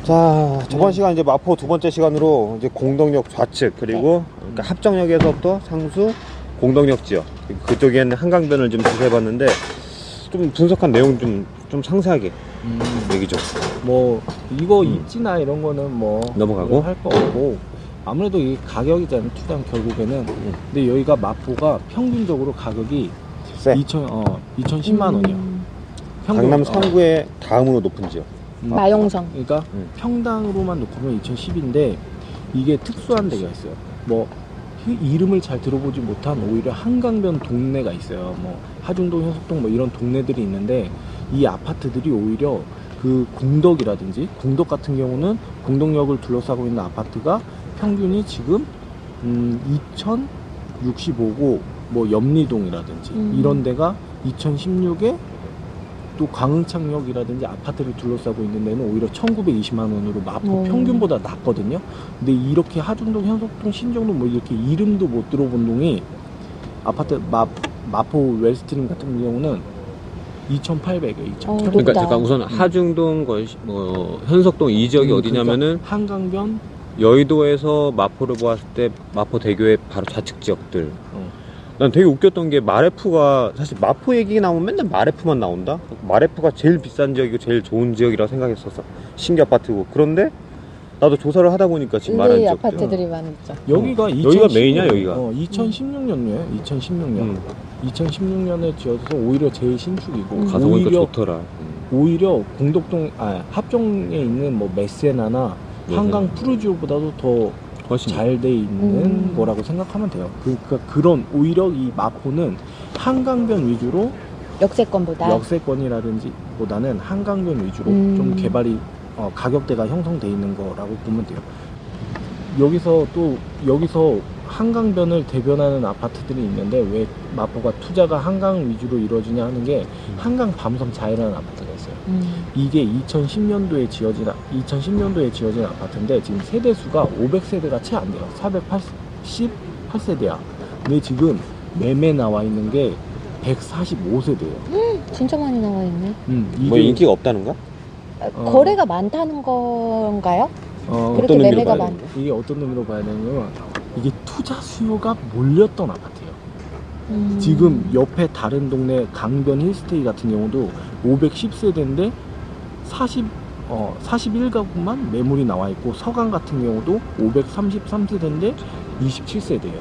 자, 저번 시간 이제 마포 두 번째 시간으로 이제 공덕역 좌측 그리고 그러니까 합정역에서부터 상수 공덕역 지역 그쪽에 있는 한강변을 좀 조사해봤는데 좀 분석한 내용 좀 상세하게 얘기 좀. 뭐 이거 입지나 이런 거는 뭐 넘어가고 할 거 없고 아무래도 이 가격이잖아요. 투자는 결국에는. 근데 여기가 마포가 평균적으로 가격이 세. 2010만 원이야. 강남 3구의 다음으로 높은 지역. 마용성. 그러니까 평당으로만 놓고 보면 2010인데 이게 특수한 데가 있어요. 뭐 이름을 잘 들어보지 못한 오히려 한강변 동네가 있어요. 뭐 하중동, 현석동 뭐 이런 동네들이 있는데 이 아파트들이 오히려 그 공덕이라든지 공덕 같은 경우는 공덕역을 둘러싸고 있는 아파트가 평균이 지금 2065고 뭐 염리동이라든지 이런 데가 2016에 또 광흥창역이라든지 아파트를 둘러싸고 있는 데는 오히려 1920만 원으로 마포 평균보다 낮거든요. 근데 이렇게 하중동, 현석동, 신정동 뭐 이렇게 이름도 못 들어본 동이 아파트 마포 웰스트림 같은 경우는 2,800에 2,800. 그러니까 잠깐 우선 하중동, 뭐 현석동 이 지역이 어디냐면은 그러니까 한강변 여의도에서 마포를 보았을 때 마포대교의 바로 좌측 지역들. 난 되게 웃겼던 게 마레프가 사실 마포 얘기 나오면 맨날 마레프만 나온다. 마레프가 제일 비싼 지역이고 제일 좋은 지역이라고 생각했었어. 신규 아파트고. 그런데 나도 조사를 하다 보니까 지금 말한 지역들 아파트들이 많죠. 여기가 여기가 메인이야 여기가. 2016년이에요. 2016년에 지어져서 오히려 제일 신축이고 가서 보니까 좋더라. 오히려 공덕동 합정에 있는 뭐 메세나나 한강 푸르지오보다도 더 잘 돼 있는 거라고 생각하면 돼요. 그러니까 그런 오히려 이 마포는 한강변 위주로 역세권이라든지 보다는 한강변 위주로 좀 개발이 가격대가 형성돼 있는 거라고 보면 돼요. 여기서 한강변을 대변하는 아파트들이 있는데 왜 마포가 투자가 한강 위주로 이루어지냐 하는 게 한강 밤섬 자이라는 아파트가 있어요. 이게 2010년도에 지어진 아파트인데 지금 세대수가 500세대가 채 안 돼요. 488세대야. 근데 지금 매매 나와 있는 게 145세대예요. 진짜 많이 나와 있네. 뭐 인기가 없다는가? 거래가 많다는 건가요? 어떤 매매가 많. 이게 어떤 의미로 봐야 되냐면 이게 투자 수요가 몰렸던 아파트예요. 지금 옆에 다른 동네 강변 힐스테이 같은 경우도 510세대인데 41가구만 매물이 나와 있고 서강 같은 경우도 533세대인데 27세대예요.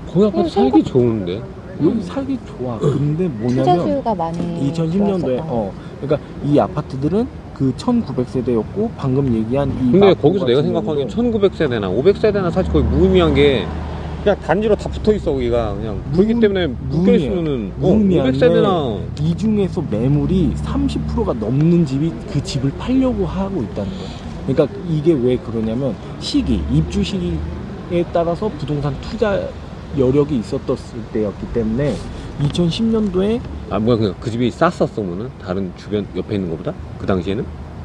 거기 아파트 살기 좋은데? 여기 살기 좋아. 근데 투자 뭐냐면 수요가 많이 2010년도에 그러니까 이 아파트들은 그 1900세대였고 방금 얘기한 이 근데 거기서 내가 생각하기엔 1900세대나 500세대나 사실 거의 무의미한 게 그냥 단지로 다 붙어있어. 거기가 그냥 그렇기 때문에 묶여있으면은 500세대나 이 중에서 매물이 30%가 넘는 집이 그 집을 팔려고 하고 있다는 거예요. 그러니까 이게 왜 그러냐면 입주 시기에 따라서 부동산 투자 여력이 있었을 때였기 때문에 2010년도에 그 집이 쌌었어. 그러면은 다른 주변 옆에 있는 것보다 그 당시에는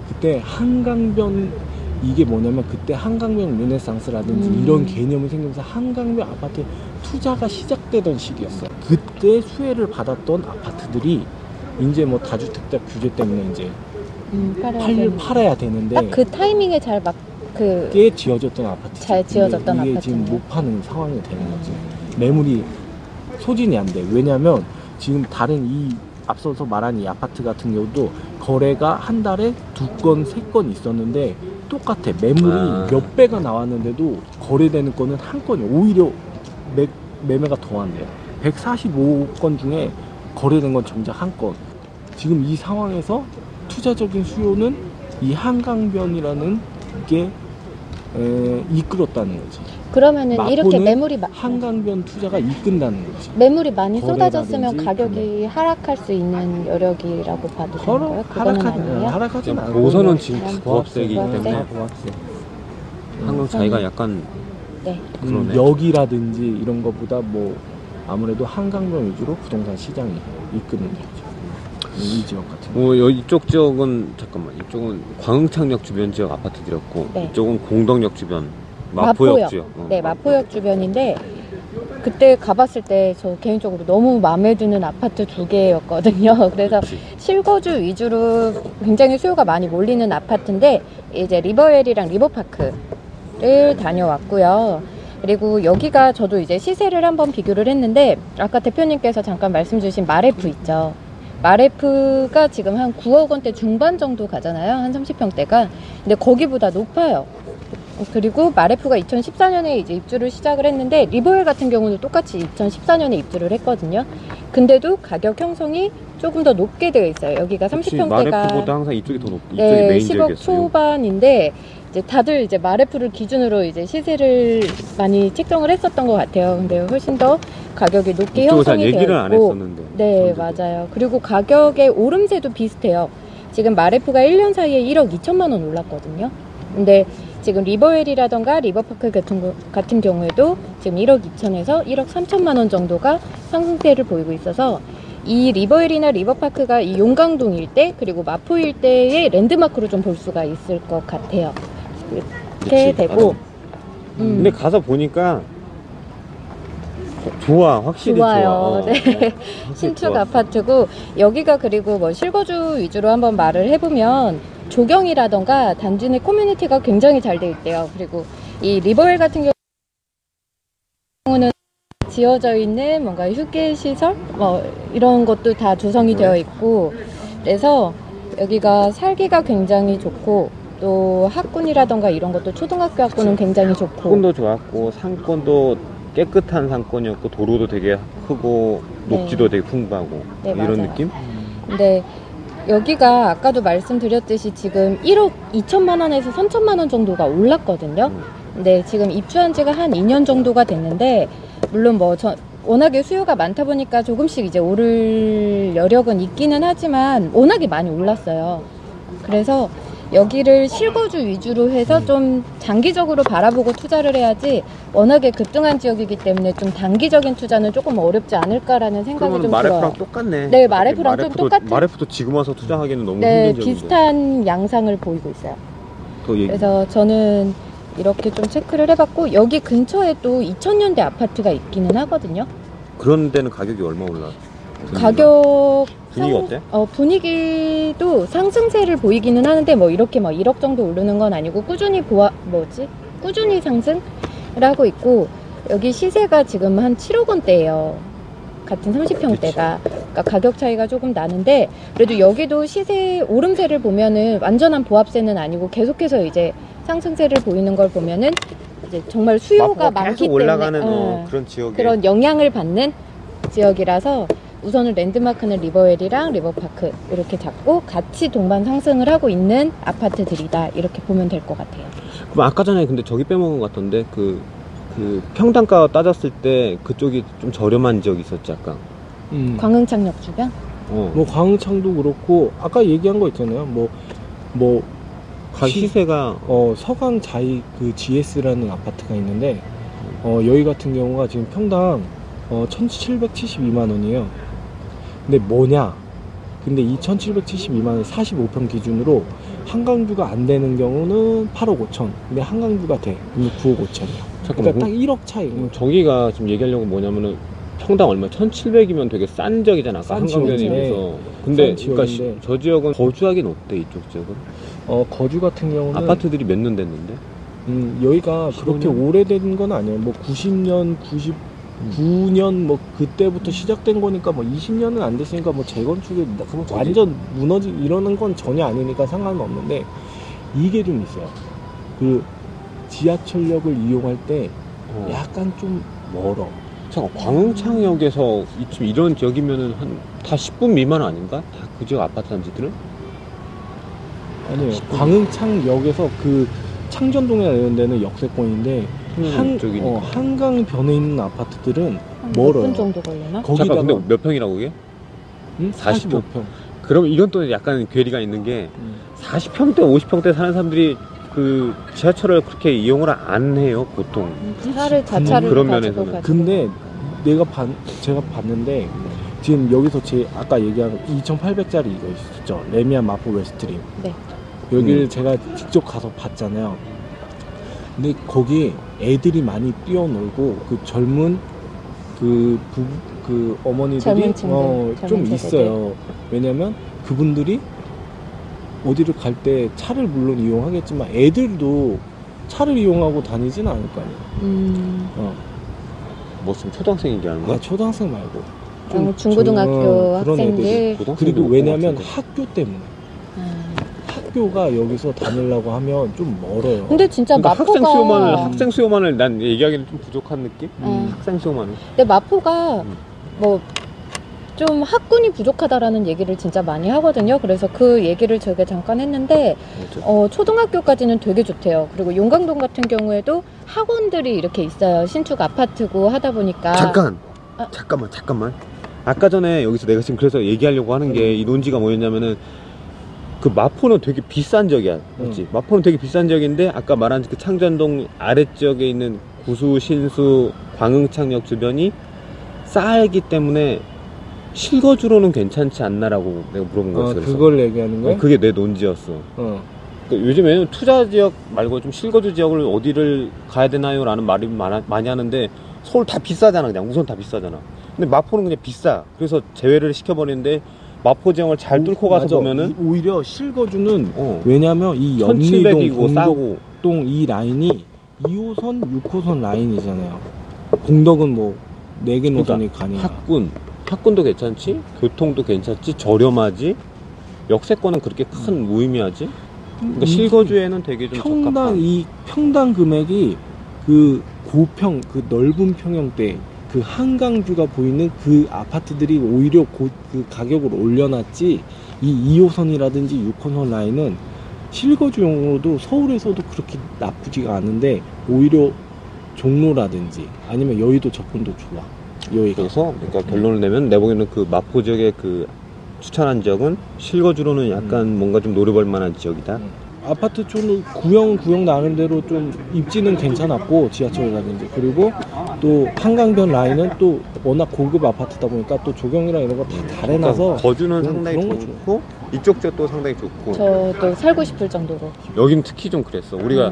그때 한강변 이게 뭐냐면 그때 한강변 르네상스라든지 이런 개념이 생기면서 한강변 아파트 투자가 시작되던 시기였어. 그때 수혜를 받았던 아파트들이 이제 뭐 다주택자 규제 때문에 이제 팔아야 되는데 딱 그 타이밍에 꽤 지어졌던 아파트. 잘 지어졌던 이게 아파트. 지금 못 파는 상황이 되는 거지. 매물이 소진이 안 돼. 왜냐면 지금 다른 이 앞서서 말한 이 아파트 같은 경우도 거래가 한 달에 2건, 3건 있었는데 똑같아. 매물이 몇 배가 나왔는데도 거래되는 건은 한 건이에요. 오히려 매매가 더 안 돼요. 145건 중에 거래된 건 정작 한 건. 지금 이 상황에서 투자적인 수요는 이 한강변이라는 게 이끌었다는 거지. 그러면은 이렇게 매물이 한강변 투자가 이끈다는 거지. 매물이 많이 쏟아졌으면 가격이 하락할 수 있는 여력이라고 봐도 되는 거예요? 그거는 아니에요? 하락하진 않아요. 고선은 지금 고압세이기 때문에 고압세. 한강 자기가 약간 그러네. 역이라든지 이런 것보다 뭐 아무래도 한강변 위주로 부동산 시장이 이끄는 거죠. 이 지역 같은 거. 이쪽 지역은 이쪽은 광흥창역 주변 지역 아파트들이었고 이쪽은 공덕역 주변 마포역 지역. 마포역 주변인데 그때 가봤을 때 저 개인적으로 너무 마음에 드는 아파트 2개였거든요. 그래서 그치. 실거주 위주로 굉장히 수요가 많이 몰리는 아파트인데 이제 리버웰이랑 리버파크를 다녀왔고요. 그리고 여기가 저도 이제 시세를 한번 비교를 했는데 아까 대표님께서 잠깐 말씀 주신 마레프 있죠. 마레프가 지금 한 9억 원대 중반 정도 가잖아요. 한 30평대가. 근데 거기보다 높아요. 그리고 마레프가 2014년에 이제 입주를 시작을 했는데 리버웰 같은 경우는 똑같이 2014년에 입주를 했거든요. 근데도 가격 형성이 조금 더 높게 되어 있어요. 여기가 그치, 30평대가 마레프보다 항상 이쪽이 더 높고 이쪽이 네, 메인 10억 지역이었어요. 초반인데 이제 다들 이제 마레프를 기준으로 이제 시세를 많이 책정을 했었던 것 같아요. 근데 훨씬 더 가격이 높게 이쪽은 잘 형성이 얘기를 되어 안 있고 했었는데. 네, 사람들도. 맞아요. 그리고 가격의 오름세도 비슷해요. 지금 마레프가 1년 사이에 1억 2천만 원 올랐거든요. 근데 지금 리버웰이라던가 리버파크 같은 경우에도 지금 1억 2천에서 1억 3천만 원 정도가 상승세를 보이고 있어서 이 리버웰이나 리버파크가 이 용강동 일대 그리고 마포 일대의 랜드마크로 좀 볼 수가 있을 것 같아요. 이렇게 그치, 되고 맞아. 근데 가서 보니까 좋아, 확실히 좋아요. 좋아. 네. 확실히 신축 좋았어. 아파트고 여기가 그리고 뭐 실거주 위주로 한번 말을 해보면 조경이라던가 단지 내 커뮤니티가 굉장히 잘 돼 있대요. 그리고 이 리버웰 같은 경우는 지어져 있는 뭔가 휴게 시설 뭐 이런 것도 다 조성이 되어 있고 그래서 여기가 살기가 굉장히 좋고 또 학군이라던가 이런 것도 초등학교 학군은 굉장히 좋고 학군도 좋았고 상권도 깨끗한 상권이었고 도로도 되게 크고 네. 녹지도 되게 풍부하고 네, 이런 맞아요. 느낌? 근데 여기가 아까도 말씀드렸듯이 지금 1억 2천만 원에서 3천만 원 정도가 올랐거든요. 근데 지금 입주한 지가 한 2년 정도가 됐는데 물론 뭐 워낙에 수요가 많다 보니까 조금씩 이제 오를 여력은 있기는 하지만 워낙에 많이 올랐어요. 그래서 여기를 실거주 위주로 해서 좀 장기적으로 바라보고 투자를 해야지 워낙에 급등한 지역이기 때문에 좀 단기적인 투자는 조금 어렵지 않을까라는 생각이 그러면 좀 마레프랑 들어요. 똑같네. 네, 마레프랑 좀 마레프도- 똑같은- 마레프도 지금 와서 투자하기는 너무 네, 힘든 지역인데. 비슷한 양상을 보이고 있어요. 더 얘기. 그래서 저는 이렇게 좀 체크를 해봤고 여기 근처에 또 2000년대 아파트가 있기는 하거든요. 그런 데는 가격이 얼마 올라? 가격 분위기가 어때? 분위기도 상승세를 보이기는 하는데 뭐 이렇게 뭐 1억 정도 오르는 건 아니고 꾸준히 꾸준히 상승을 하고 있고 여기 시세가 지금 한 7억 원대예요. 같은 30평대가. 그러니까 가격 차이가 조금 나는데 그래도 여기도 시세 오름세를 보면은 완전한 보합세는 아니고 계속해서 이제 상승세를 보이는 걸 보면은 이제 정말 수요가 마포가 많기 계속 올라가는 때문에 그런 지역에 그런 영향을 받는 지역이라서 우선은 랜드마크는 리버웰이랑 리버파크 이렇게 잡고 같이 동반 상승을 하고 있는 아파트들이다 이렇게 보면 될 것 같아요. 그럼 아까 전에 근데 저기 빼먹은 것 같던데 그 평당가 따졌을 때 그쪽이 좀 저렴한 지역이 있었지 아까. 광흥창역 주변? 뭐 광흥창도 그렇고 아까 얘기한 거 있잖아요. 뭐 시세가 서강 자이 그 GS라는 아파트가 있는데 여기 같은 경우가 지금 평당 1,772만 원이에요. 근데 뭐냐? 근데 이 1,772만 원 45평 기준으로 한강뷰가 안 되는 경우는 8억 5천. 근데 한강뷰가 돼. 그러면 9억 5천이야. 잠깐만. 그러니까 딱 1억 차이인 거죠. 저기가 지금 얘기하려고 뭐냐면은 평당 얼마? 1,700이면 되게 싼 지역이잖아. 아까 싼 한강변에 지역이네. 비해서. 근데 싼 그러니까 지역인데. 저 지역은 거주하긴 어때 이쪽 지역은? 거주 같은 경우는 아파트들이 몇 년 됐는데? 여기가 15년? 그렇게 오래된 건 아니에요. 뭐 90년, 99년 뭐 그때부터 시작된 거니까 뭐 20년은 안 됐으니까 뭐 재건축이 완전 무너지 이러는 건 전혀 아니니까 상관은 없는데 이게 좀 있어요. 그 지하철역을 이용할 때 약간 좀 멀어. 잠깐 광흥창역에서 지금 이런 지역이면은 한 다 10분 미만 아닌가? 다 그 지역 아파트 단지들은? 아니에요. 광흥창역에서 그 창전동이나 이런 데는 역세권인데 한강변에 있는 아파트들은 몇 멀어요. 분 정도 걸리나? 잠깐 근데 몇 평이라고 그게? 45평. 그럼 이건 또 약간 괴리가 있는 게 40평대, 50평대 사는 사람들이 그 지하철을 그렇게 이용을 안 해요, 보통. 자차를 그런 가지고 면에서는. 근데 제가 봤는데 지금 여기서 제 아까 얘기한 2,800짜리 이거 있었죠. 레미안 마포 웨스트림. 네. 여기를 제가 직접 가서 봤잖아요. 근데 거기 애들이 많이 뛰어놀고 그 젊은 그 어머니들이 젊은 층들, 좀 젊은 있어요. 왜냐면 그분들이 어디를 갈 때 차를 물론 이용하겠지만 애들도 차를 이용하고 다니지는 않을 거 아니에요. 뭐 지금 초등학생 얘기하는 거야? 초등학생 말고 중고등학교 그런 학생들. 애들이. 고등학생도 그리고 못 왜냐면 같은데. 학교 때문에 학교가 여기서 다니려고 하면 좀 멀어요. 근데 진짜 그러니까 마포가 학생 수요만을 난 얘기하기는 좀 부족한 느낌? 음. 학생 수요만을. 근데 마포가 음. 뭐 좀 학군이 부족하다라는 얘기를 진짜 많이 하거든요. 그래서 그 얘기를 저희가 잠깐 했는데 초등학교까지는 되게 좋대요. 그리고 용강동 같은 경우에도 학원들이 이렇게 있어요. 신축 아파트고 하다 보니까 잠깐만. 아까 전에 여기서 내가 지금 그래서 얘기하려고 하는 게 이 논지가 뭐였냐면은 그 마포는 되게 비싼 지역이야. 맞지? 마포는 되게 비싼 지역인데 아까 말한 그 창전동 아래지역에 있는 구수, 신수, 광흥창역 주변이 싸기 때문에 실거주로는 괜찮지 않나라고 내가 물어본 거였어. 그래서. 그걸 얘기하는 거야? 그게 내 논지였어. 그러니까 요즘에는 투자 지역 말고 좀 실거주 지역을 어디를 가야 되나요? 라는 말이 많이 하는데 서울 다 비싸잖아. 그냥 우선 다 비싸잖아. 근데 마포는 그냥 비싸. 그래서 제외를 시켜버리는데 마포 지형을 잘 뚫고 가서 맞아. 보면은 오히려 실거주는 왜냐면 이 1700이고 연리동, 싸고 공덕동 이 라인이 2호선, 6호선 라인이잖아요. 공덕은 뭐 4개 노선이 가니까. 학군도 괜찮지? 교통도 괜찮지? 저렴하지? 역세권은 그렇게 큰 무의미하지? 그러니까 실거주에는 되게 좀 적합한. 평당 금액이 그 고평, 그 넓은 평형대, 그 한강뷰가 보이는 그 아파트들이 오히려 그 가격을 올려놨지, 이 2호선이라든지 6호선 라인은 실거주용으로도 서울에서도 그렇게 나쁘지가 않은데 오히려 종로라든지 아니면 여의도 접근도 좋아. 여기가. 그래서 그러니까 결론을 내면 내 보기에는 그 마포 지역의 그 추천한 지역은 실거주로는 약간 뭔가 좀 노려볼 만한 지역이다. 아파트 쪽은 구형 나름대로 좀 입지는 괜찮았고 지하철이라든지, 그리고 또 한강변 라인은 또 워낙 고급 아파트다 보니까 또 조경이랑 이런 거 다 잘해놔서 그러니까 거주는 그런 상당히 거 좋고 이쪽 지역도 상당히 좋고 저도 살고 싶을 정도로. 여긴 특히 좀 그랬어. 우리가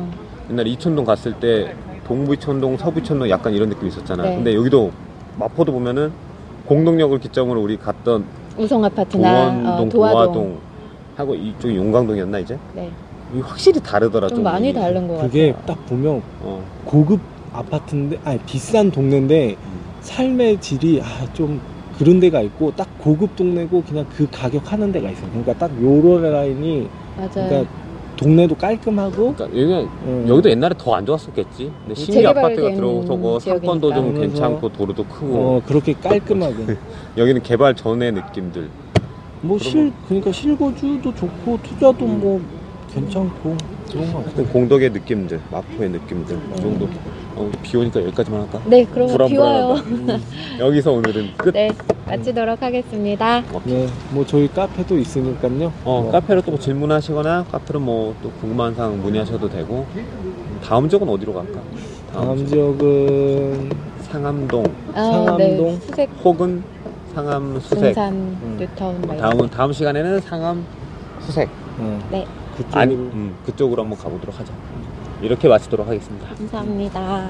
옛날에 이촌동 갔을 때 동부 이촌동, 서부 이촌동 약간 이런 느낌이 있었잖아. 네. 근데 여기도 마포도 보면은 공동역을 기점으로 우리 갔던 우성 아파트나 도원동, 도화동 하고 이쪽이 용강동이었나 이제? 네. 이게 확실히 다르더라. 좀 많이 다른 것 같아요. 그게 딱 보면 고급 아파트인데 비싼 동네인데 삶의 질이 좀 그런 데가 있고, 딱 고급 동네고 그냥 그 가격 하는 데가 있어요. 그러니까 딱 요런 라인이 맞아요. 그러니까 동네도 깔끔하고. 그러니까 여기도 옛날에 더 안 좋았었겠지. 근데 신규 아파트가 들어서고 상권도 좀 지역이니까. 괜찮고 도로도 크고 그렇게 깔끔하게. 여기는 개발 전의 느낌들. 그러니까 실거주도 좋고 투자도 뭐 괜찮고 그런 거 같아요. 하여튼 공덕의 느낌들, 마포의 느낌들 그 정도. 비 오니까 여기까지만 할까? 네, 그럼 비와요. 여기서 오늘은 끝. 네, 마치도록 하겠습니다. 네, 뭐 저희 카페도 있으니까요. 카페로 또 질문하시거나 카페로 뭐 또 궁금한 사항 문의하셔도 되고. 다음 지역은 어디로 갈까? 다음 지역은 상암동, 상암동 네, 수색, 혹은 상암 수색. 등산, 뉴타운 말고. 다음 시간에는 상암 수색. 네, 그쪽으로. 아니, 그쪽으로 한번 가보도록 하자. 이렇게 마치도록 하겠습니다. 감사합니다.